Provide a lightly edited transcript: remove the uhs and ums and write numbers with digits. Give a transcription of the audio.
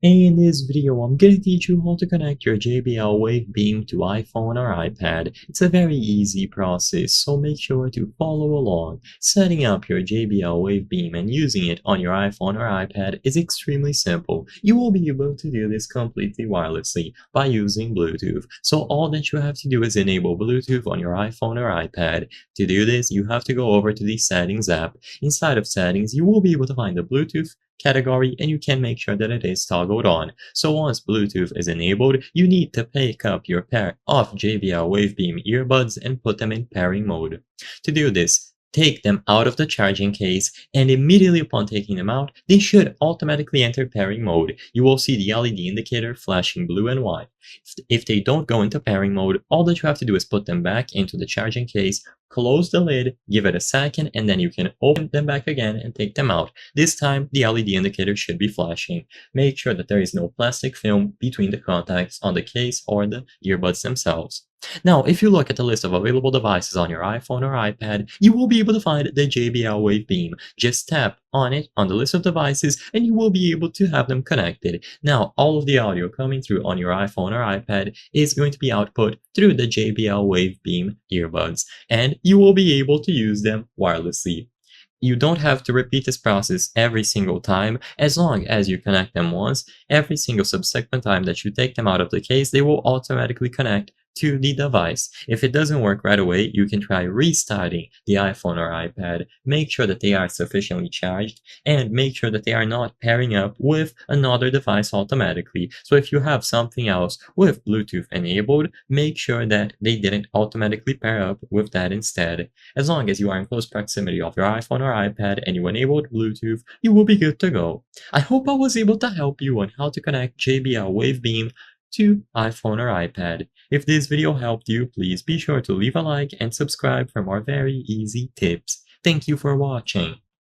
In this video, I'm gonna teach you how to connect your JBL Wave Beam to iPhone or iPad. It's a very easy process, so make sure to follow along. Setting up your JBL Wave Beam and using it on your iPhone or iPad is extremely simple. You will be able to do this completely wirelessly by using Bluetooth. So all that you have to do is enable Bluetooth on your iPhone or iPad. To do this, you have to go over to the Settings app. Inside of Settings, you will be able to find the Bluetooth category and you can make sure that it is toggled on. So once Bluetooth is enabled, you need to pick up your pair of JBL Wavebeam earbuds and put them in pairing mode. To do this, take them out of the charging case and immediately upon taking them out, they should automatically enter pairing mode. You will see the LED indicator flashing blue and white. If they don't go into pairing mode, all that you have to do is put them back into the charging case, close the lid, give it a second, and then you can open them back again and take them out. This time, the LED indicator should be flashing. Make sure that there is no plastic film between the contacts on the case or the earbuds themselves. Now, if you look at the list of available devices on your iPhone or iPad, you will be able to find the JBL Wave Beam. Just tap on it on the list of devices and you will be able to have them connected. Now, all of the audio coming through on your iPhone or iPad is going to be output through the JBL Wave Beam earbuds, and you will be able to use them wirelessly. You don't have to repeat this process every single time. As long as you connect them once, every single subsequent time that you take them out of the case, they will automatically connect to the device. If it doesn't work right away, you can try restarting the iPhone or iPad. Make sure that they are sufficiently charged and make sure that they are not pairing up with another device automatically. So if you have something else with Bluetooth enabled, make sure that they didn't automatically pair up with that instead. As long as you are in close proximity of your iPhone or iPad and you enabled Bluetooth, you will be good to go. I hope I was able to help you on how to connect JBL Wavebeam to iPhone or iPad. If this video helped you, please be sure to leave a like and subscribe for more very easy tips. Thank you for watching.